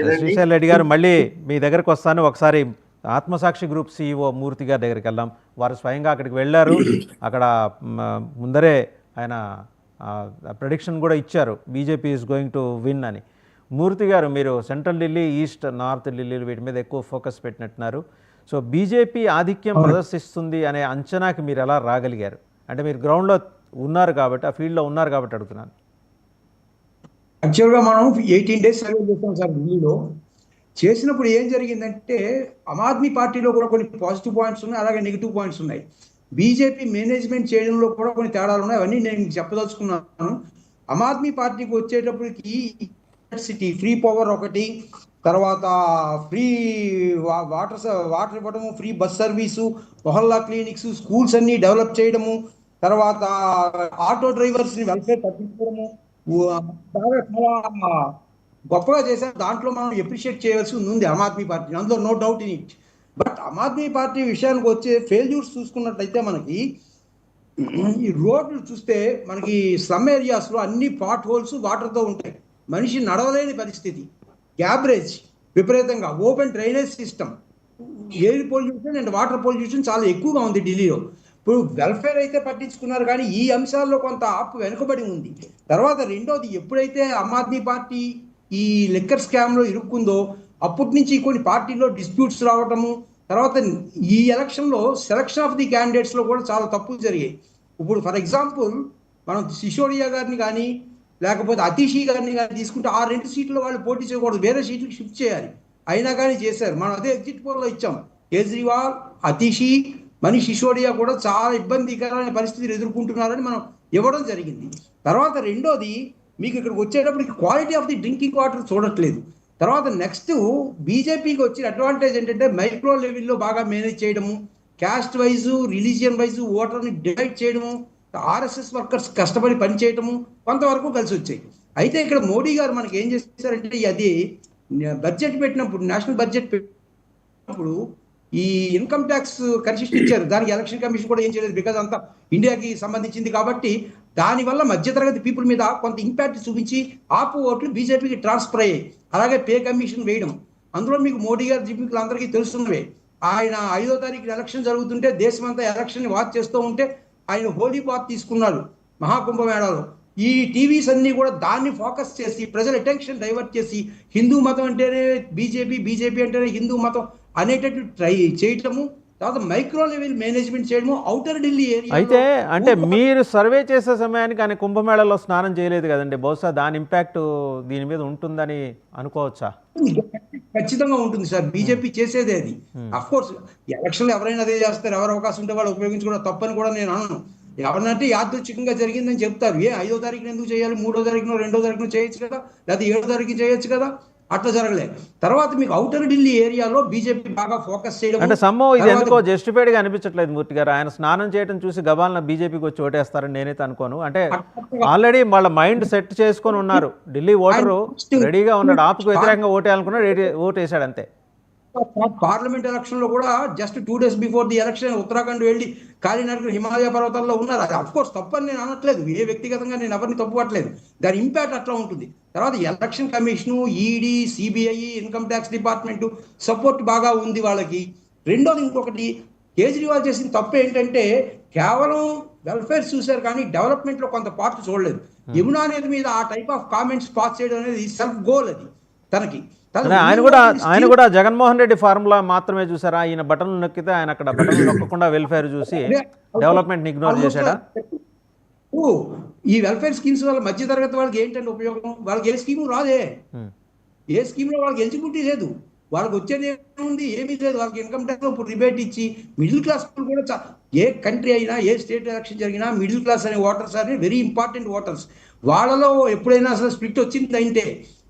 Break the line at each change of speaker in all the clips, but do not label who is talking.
ఏదండి
శ్రీశైల్ రెడ్డి గారు, మళ్ళీ మీ దగ్గరకు వస్తాను. ఒకసారి ఆత్మసాక్షి గ్రూప్ CEO మూర్తి గారి దగ్గరికి వెళ్దాం. వారు స్వయంగా అక్కడికి వెళ్ళారు. అక్కడ ముందరే ఆయన ప్రెడిక్షన్ కూడా ఇచ్చారు, BJP is going to win అని. మూర్తి గారు, మీరు central Delhi, east, north Delhi వీటి మీద ఎక్కువ ఫోకస్ పెట్టినట్టున్నారు. సో బీజేపీ ఆధిక్యం ప్రదర్శిస్తుంది అనే అంచనాకి మీరు ఎలా రాగలిగారు? అంటే మీరు గ్రౌండ్లో ఉన్నారు కాబట్టి, ఆ ఫీల్డ్లో ఉన్నారు కాబట్టి అడుగుతున్నాను.
యాక్చువల్గా మనం 18 days సర్వే చేస్తాం సార్ ఢిల్లీలో. చేసినప్పుడు ఏం జరిగిందంటే ఆమ్ ఆద్మీ పార్టీలో కూడా కొన్ని పాజిటివ్ పాయింట్స్ ఉన్నాయి, అలాగే నెగిటివ్ పాయింట్స్ ఉన్నాయి. బీజేపీ మేనేజ్మెంట్ చేయడంలో కూడా కొన్ని తేడాలు ఉన్నాయి. అవన్నీ నేను మీకు చెప్పదలుచుకున్నాను. ఆమ్ ఆద్మీ పార్టీకి వచ్చేటప్పటికి సిటీ ఫ్రీ పవర్ ఒకటి, తర్వాత ఫ్రీ వాటర్ ఇవ్వడము, free bus service, Mohalla clinics, schools అన్ని డెవలప్ చేయడము, తర్వాత ఆటో డ్రైవర్స్ని వెల్ఫేర్ తగ్గించడము చాలా చాలా గొప్పగా చేశారు. దాంట్లో మనం ఎప్రిషియేట్ చేయవలసి ఉంది ఆమ్ ఆద్మీ పార్టీ, అందులో no doubt in it. But Aam Aadmi party విషయానికి వచ్చే ఫెయిల్యూర్స్ చూసుకున్నట్లయితే మనకి ఈ రోడ్లు చూస్తే మనకి స్లమ్ ఏరియాస్లో అన్ని పాట్ హోల్స్ వాటర్తో ఉంటాయి. మనిషి నడవలేని పరిస్థితి, గ్యాబ్రేజ్ విపరీతంగా, open drainage system, air pollution and water pollution చాలా ఎక్కువగా ఉంది ఢిల్లీలో. ఇప్పుడు వెల్ఫేర్ అయితే పట్టించుకున్నారు, కానీ ఈ అంశాల్లో కొంత ఆపు వెనుకబడి ఉంది. తర్వాత రెండోది, ఎప్పుడైతే ఆమ్ ఆద్మీ పార్టీ ఈ లిక్కర్ స్కామ్లో ఇరుక్కుందో అప్పటి నుంచి కొన్ని పార్టీలో డిస్ప్యూట్స్ రావటము, తర్వాత ఈ ఎలక్షన్లో సెలక్షన్ ఆఫ్ ది క్యాండిడేట్స్లో కూడా చాలా తప్పులు జరిగాయి. ఇప్పుడు ఫర్ ఎగ్జాంపుల్ మనం సిసోడియా గారిని కానీ లేకపోతే అతీషి గారిని కానీ తీసుకుంటే ఆ 2 సీట్లు వాళ్ళు పోటీ చేయకూడదు, వేరే సీట్లకు షిఫ్ట్ చేయాలి. అయినా కానీ చేశారు. మనం అదే ఎగ్జిట్ పోల్లో ఇచ్చాం. కేజ్రీవాల్, అతీషి, మనీష్ సిసోడియా కూడా చాలా ఇబ్బందికరమైన పరిస్థితులు ఎదుర్కొంటున్నారని మనం ఇవ్వడం జరిగింది. తర్వాత రెండోది, మీకు ఇక్కడికి వచ్చేటప్పటికి quality of the drinking water చూడట్లేదు. తర్వాత నెక్స్ట్ బీజేపీకి వచ్చిన అడ్వాంటేజ్ ఏంటంటే మైక్రో లెవెల్లో బాగా మేనేజ్ చేయడము, క్యాస్ట్ వైజు, రిలీజియన్ వైజు ఓటర్ని డివైడ్ చేయడము, ఆర్ఎస్ఎస్ వర్కర్స్ కష్టపడి పనిచేయటము కొంతవరకు కలిసి వచ్చాయి. అయితే ఇక్కడ మోడీ గారు మనకి ఏం చేశారంటే, అది బడ్జెట్ పెట్టినప్పుడు, నేషనల్ బడ్జెట్ పెట్టినప్పుడు ఈ ఇన్కమ్ ట్యాక్స్ కన్సిషన్ ఇచ్చారు. దానికి ఎలక్షన్ కమిషన్ కూడా ఏం చేయలేదు, బికాజ్ అంతా ఇండియాకి సంబంధించింది కాబట్టి. దానివల్ల మధ్యతరగతి పీపుల్ మీద కొంత ఇంపాక్ట్ చూపించి ఆపు ఓట్లు బీజేపీకి ట్రాన్స్ఫర్ అయ్యాయి. అలాగే పే కమిషన్ వేయడం, అందులో మీకు మోడీ గారి జిమ్మికులు అందరికీ తెలుస్తున్నవే. ఆయన 5వ తారీఖున ఎలక్షన్ జరుగుతుంటే దేశమంతా ఎలక్షన్ వాచ్ చేస్తూ ఉంటే ఆయన హోలీ బాత్ తీసుకున్నారు మహాకుంభమేళాలో. ఈ టీవీస్ అన్ని కూడా దాన్ని ఫోకస్ చేసి ప్రజల అటెన్షన్ డైవర్ట్ చేసి హిందూ మతం అంటేనే బీజేపీ, బీజేపీ అంటేనే హిందూ మతం అనేటట్టు ట్రై చేయటము, తర్వాత మైక్రో లెవెల్ మేనేజ్మెంట్ చేయడము, ఔటర్ ఢిల్లీ ఏరియా.
అయితే అంటే మీరు సర్వే చేసే సమయానికి ఆయన కుంభమేళలో స్నానం చేయలేదు కదండి, బహుశా దాని ఇంపాక్ట్ దీని మీద ఉంటుందని అనుకోవచ్చా?
ఖచ్చితంగా ఉంటుంది సార్. బీజేపీ చేసేదే అది. అఫ్ కోర్స్ ఎలక్షన్లు ఎవరైనా అదే చేస్తారు, ఎవరు అవకాశం ఉంటే వాళ్ళు ఉపయోగించుకోవడం తప్పని కూడా నేను అనను. ఎవరినంటే యాదృచ్ఛికంగా జరిగిందని చెప్తారు. 5వ తారీఖున ఎందుకు చేయాలి, 3వ తారీఖున, 2వ తారీఖున చేయొచ్చు కదా, లేదా 7వ తారీఖున చేయొచ్చు కదా, అట్లా జరగలే. తర్వాత మీకు ఔటర్ ఢిల్లీ ఏరియాలో బీజేపీ బాగా ఫోకస్ చేయడం
అంటే సమ్మో ఇది ఎందుకో జస్టిఫైడ్గా అనిపించట్లేదు మూర్తి గారు. ఆయన స్నానం చేయడం చూసి గబాలన బీజేపీకి వచ్చి ఓటేస్తారని నేనైతే అనుకోను. అంటే ఆల్రెడీ వాళ్ళ మైండ్ సెట్ చేసుకొని ఉన్నారు. ఢిల్లీ ఓటరు రెడీగా ఉన్నాడు, ఆపుకు వ్యతిరేకంగా ఓటేయాలనుకున్నాడు, ఓటేశాడు అంతే.
పార్లమెంట్ ఎలక్షన్ లో కూడా just 2 days before the election Uttarakhand వెళ్ళి కాళీనగర్ హిమాలయ పర్వతాల్లో ఉన్నారు. అది అఫ్ కోర్స్ తప్పని నేను అనట్లేదు, ఏ వ్యక్తిగతంగా నేను ఎవరిని తప్పుపట్టలేదు, దాని ఇంపాక్ట్ అట్లా ఉంటుంది. తర్వాత election commission, ED, CBI, income tax department support బాగా ఉంది వాళ్ళకి. రెండోది ఇంకొకటి, కేజ్రీవాల్ చేసిన తప్పు ఏంటంటే కేవలం వెల్ఫేర్ చూశారు కానీ డెవలప్మెంట్ లో కొంత పార్ట్ చూడలేదు. యమునా నది మీద ఆ టైప్ ఆఫ్ కామెంట్స్ పాస్ చేయడం అనేది సెల్ఫ్ గోల్ అది తనకి.
ఆయన కూడా జగన్మోహన్ రెడ్డి ఫార్ములా మాత్రమే చూసారా? ఈయన బటన్లు నొక్కితే ఆయన అక్కడ బటన్లు నొక్కకుండా వెల్ఫేర్ చూసి డెవలప్మెంట్ ఇగ్నోర్ చేశాడా?
ఈ వెల్ఫేర్ స్కీమ్స్ వల్ల మధ్యతరగతి వాళ్ళకి ఏంటంటే ఉపయోగం? వాళ్ళకి ఏ స్కీము రాదే, ఏ స్కీమ్ లో వాళ్ళకి ఎలిజిబిలిటీ లేదు, వాళ్ళకి వచ్చేది ఏముంది, ఏమీ లేదు. వాళ్ళకి ఇన్కమ్ ట్యాక్స్ ఇప్పుడు రిబేట్ ఇచ్చి మిడిల్ క్లాస్ కూడా, ఏ కంట్రీ అయినా, ఏ స్టేట్ ఎలక్షన్ జరిగినా మిడిల్ క్లాస్ అనే ఓటర్స్ అని వెరీ ఇంపార్టెంట్ ఓటర్స్. వాళ్ళలో ఎప్పుడైనా అసలు స్ప్లిట్ వచ్చింది అంటే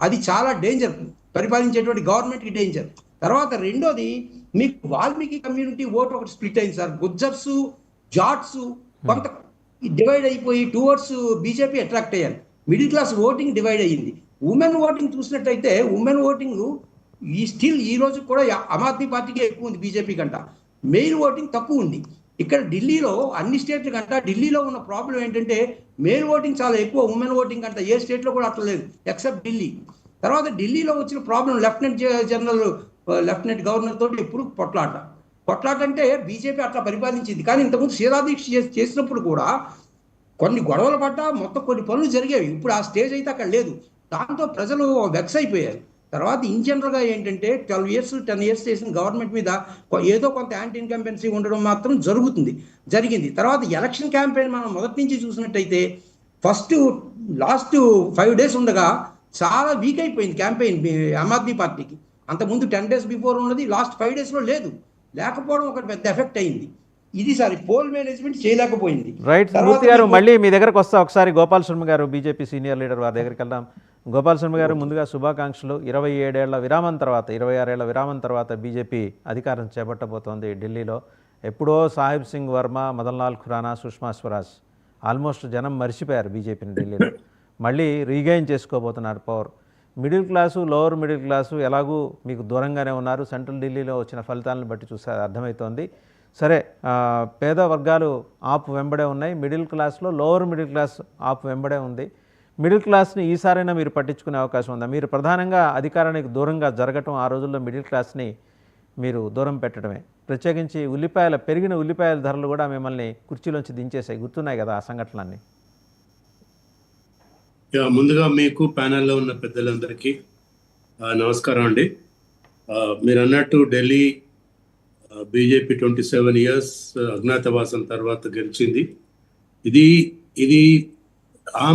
అది చాలా డేంజర్, పరిపాలించేటువంటి గవర్నమెంట్కి డేంజర్. తర్వాత రెండోది, మీకు వాల్మీకి కమ్యూనిటీ ఓటు ఒకటి స్ప్లిట్ అయింది సార్. గుజ్జర్స్, జాట్స్ కొంత డివైడ్ అయిపోయి టువర్డ్స్ బీజేపీ అట్రాక్ట్ అయ్యారు. మిడిల్ క్లాస్ ఓటింగ్ డివైడ్ అయ్యింది. ఉమెన్ ఓటింగ్ చూసినట్టయితే ఉమెన్ ఓటింగ్ స్టిల్ ఈ రోజు కూడా ఆమ్ ఆద్మీ పార్టీకి ఎక్కువ ఉంది బీజేపీ కంట. మెయిల్ ఓటింగ్ తక్కువ ఉంది. ఇక్కడ ఢిల్లీలో అన్ని స్టేట్ల కంట ఢిల్లీలో ఉన్న ప్రాబ్లం ఏంటంటే మెయిల్ ఓటింగ్ చాలా ఎక్కువ, ఉమెన్ ఓటింగ్ కంట ఏ స్టేట్లో కూడా అట్లా లేదు ఎక్సెప్ట్ ఢిల్లీ. తర్వాత ఢిల్లీలో వచ్చిన ప్రాబ్లం లెఫ్టినెంట్ గవర్నర్ తోటి ఎప్పుడు కొట్లాట అంటే బీజేపీ అట్లా పరిపాలించింది. కానీ ఇంతకుముందు శిలాదీక్ష చేసినప్పుడు కూడా కొన్ని గొడవలు పడ్డా మొత్తం కొన్ని పనులు జరిగేవి. ఇప్పుడు ఆ స్టేజ్ అయితే అక్కడ లేదు. దాంతో ప్రజలు వెక్స్ అయిపోయారు. తర్వాత ఇన్ జనరల్గా ఏంటంటే 10 years చేసిన గవర్నమెంట్ మీద ఏదో కొంత యాంటీ ఇన్కంపెన్సీ ఉండడం మాత్రం జరిగింది. తర్వాత ఎలక్షన్ క్యాంపెయిన్ మనం మొదటి నుంచి చూసినట్టయితే లాస్ట్ 5 days ఉండగా చాలా వీక్ అయిపోయింది క్యాంపెయిన్ ఆమ్ ఆద్మీ పార్టీకి. అంతకుముందు 10 days బిఫోర్ ఉన్నది లాస్ట్ 5 daysలో లేకపోవడం ఒకటి పెద్ద ఎఫెక్ట్ అయింది. ఇది సార్ పోల్ మేనేజ్మెంట్ చేయలేకపోయింది.
రైట్ మూర్తి గారు, మళ్ళీ మీ దగ్గరకు వస్తా. ఒకసారి గోపాల్ శర్మ గారు, బీజేపీ సీనియర్ లీడర్, వారి దగ్గరికి వెళ్దాం. గోపాల్ శర్మ గారు, ముందుగా శుభాకాంక్షలు. 26 ఏళ్ల విరామం తర్వాత బీజేపీ అధికారం చేపట్టబోతోంది ఢిల్లీలో. ఎప్పుడో సాహిబ్ సింగ్ వర్మ, మదన్ లాల్ ఖురానా, సుష్మా స్వరాజ్ ఆల్మోస్ట్ జనం మర్చిపోయారు బీజేపీని ఢిల్లీలో. మళ్ళీ రీగైన్ చేసుకోబోతున్నారు power. Middle class, lower middle class ఎలాగూ మీకు దూరంగానే ఉన్నారు. సెంట్రల్ ఢిల్లీలో వచ్చిన ఫలితాలను బట్టి చూస్తే అర్థమవుతోంది. సరే, పేద వర్గాలు ఆపు వెంబడే ఉన్నాయి. మిడిల్ క్లాస్లో లోవర్ మిడిల్ క్లాస్ ఆపు వెంబడే ఉంది. మిడిల్ క్లాస్ని ఈసారైనా మీరు పట్టించుకునే అవకాశం ఉందా? మీరు ప్రధానంగా అధికారానికి దూరంగా జరగటం, ఆ రోజుల్లో మిడిల్ క్లాస్ని మీరు దూరం పెట్టడమే. ప్రత్యేకించి పెరిగిన ఉల్లిపాయల ధరలు కూడా మిమ్మల్ని కుర్చీలోంచి దించేసాయి. గుర్తున్నాయి కదా ఆ సంఘటనలన్నీ?
ముందుగా మీకు ప్యానెల్లో ఉన్న పెద్దలందరికీ నమస్కారం అండి. మీరు అన్నట్టు ఢిల్లీ బీజేపీ 27 years అజ్ఞాతవాసం తర్వాత గెలిచింది. ఇది ఆమ్